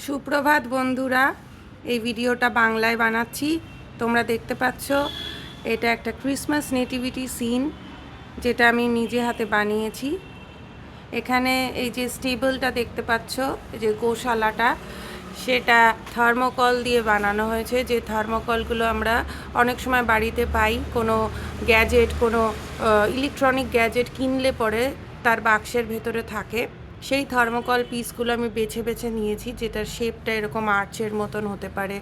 সুপ্রভাত বন্ধুরা, এই ভিডিওটা বাংলায় বানাচ্ছি। তোমরা দেখতে পাচ্ছ এটা একটা ক্রিসমাস নেটিভিটি সিন, যেটা আমি নিজে হাতে বানিয়েছি। এখানে এই যে স্টেবলটা দেখতে পাচ্ছ, এই যে গোশালাটা, সেটা থার্মোকল দিয়ে বানানো হয়েছে। যে থার্মোকলগুলো আমরা অনেক সময় বাড়িতে পাই, কোনো গ্যাজেট, কোনো ইলেকট্রনিক গ্যাজেট কিনলে পরে তার বাক্সের ভেতরে থাকে। সেই থার্মোকল পিসগুলো আমি বেছে বেছে নিয়েছি, যেটার শেপটা এরকম আর্চের মতন হতে পারে।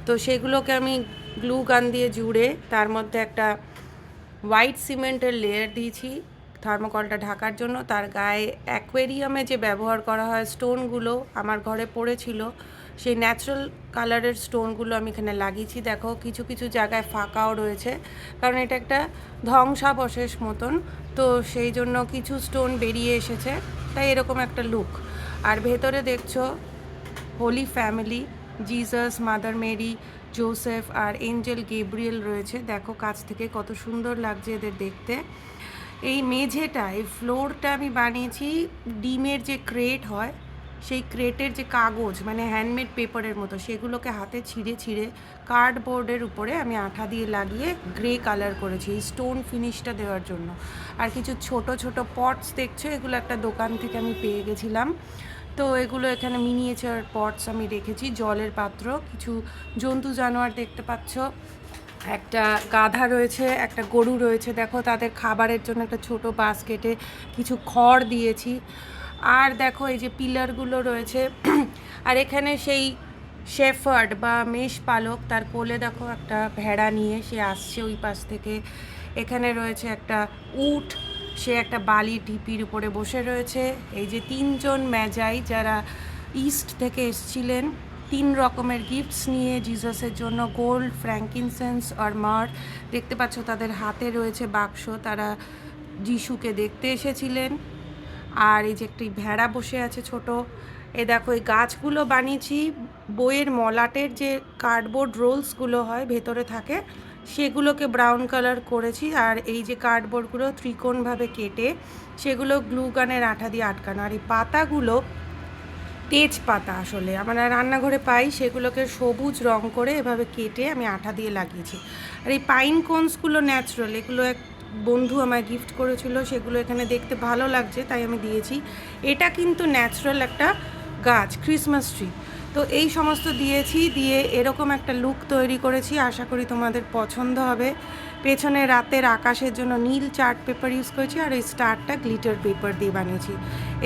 তো সেগুলোকে আমি গ্লু গান দিয়ে জুড়ে তার মধ্যে একটা হোয়াইট সিমেন্টের লেয়ার দিয়েছি থার্মোকলটা ঢাকার জন্য। তার গায়ে অ্যাকোয়ারিয়ামে যে ব্যবহার করা হয় স্টোনগুলো আমার ঘরে পড়েছিল, সেই ন্যাচারাল কালারের স্টোনগুলো আমি এখানে লাগিয়েছি। দেখো কিছু কিছু জায়গায় ফাঁকাও রয়েছে, কারণ এটা একটা ধ্বংসাবশেষ মতন, তো সেই জন্য কিছু স্টোন বেরিয়ে এসেছে, তাই এরকম একটা লুক। আর ভেতরে দেখছো holy family, Jesus, mother Mary, Joseph আর এঞ্জেল গেব্রিয়েল রয়েছে। দেখো কাছ থেকে কত সুন্দর লাগছে এদের দেখতে। এই মেঝেটা, এই ফ্লোরটা আমি বানিয়েছি ডিমের যে ক্রেট হয়, সেই ক্রেটের যে কাগজ, মানে হ্যান্ডমেড পেপারের মতো, সেগুলোকে হাতে ছিঁড়ে ছিঁড়ে কার্ডবোর্ডের উপরে আমি আঠা দিয়ে লাগিয়ে গ্রে কালার করেছি এই স্টোন ফিনিশটা দেওয়ার জন্য। আর কিছু ছোট ছোট পটস দেখছো, এগুলো একটা দোকান থেকে আমি পেয়ে গেছিলাম। তো এগুলো এখানে মিনিয়েচার পটস আমি রেখেছি, জলের পাত্র। কিছু জন্তু জানোয়ার দেখতে পাচ্ছ, একটা গাধা রয়েছে, একটা গরু রয়েছে। দেখো তাদের খাবারের জন্য একটা ছোট বাস্কেটে কিছু খড় দিয়েছি। আর দেখো এই যে পিলারগুলো রয়েছে। আর এখানে সেই শেফার্ড বা মেষ পালক, তার কোলে দেখো একটা ভেড়া নিয়ে সে আসছে ওই পাশ থেকে। এখানে রয়েছে একটা উট, সে একটা বালির ঢিপির উপরে বসে রয়েছে। এই যে তিনজন ম্যাজাই, যারা ইস্ট থেকে এসছিলেন, 3 রকমের গিফটস নিয়ে জিসাসের জন্য, গোল্ড, ফ্র্যাঙ্কিনসেন্স আর মার। দেখতে পাচ্ছ তাদের হাতে রয়েছে বাক্স, তারা যিশুকে দেখতে এসেছিলেন। আর এই যে একটি ভেড়া বসে আছে ছোট। এ দেখো এই গাছগুলো বানিয়েছি বইয়ের মলাটের যে কার্ডবোর্ড রোলসগুলো হয় ভেতরে থাকে, সেগুলোকে ব্রাউন কালার করেছি। আর এই যে কার্ডবোর্ডগুলো ত্রিকোণভাবে কেটে সেগুলো গ্লু গানের আঠা দিয়ে আটকানো। আর এই পাতাগুলো তেজপাতা আসলে আমরা রান্নাঘরে পাই, সেগুলোকে সবুজ রং করে এভাবে কেটে আমি আঠা দিয়ে লাগিয়েছি। আর এই পাইন কোনসগুলো ন্যাচারাল, এগুলো এক বন্ধু আমায় গিফট করেছিল, সেগুলো এখানে দেখতে ভালো লাগছে তাই আমি দিয়েছি। এটা কিন্তু ন্যাচারাল একটা গাছ, ক্রিসমাস ট্রি। তো এই সমস্ত দিয়েছি, দিয়ে এরকম একটা লুক তৈরি করেছি। আশা করি তোমাদের পছন্দ হবে। পেছনে রাতের আকাশের জন্য নীল চার্ট পেপার ইউজ করেছি, আর এই স্টারটা গ্লিটার পেপার দিয়ে বানিয়েছি।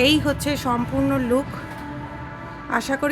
এই হচ্ছে সম্পূর্ণ লুক। আশা করি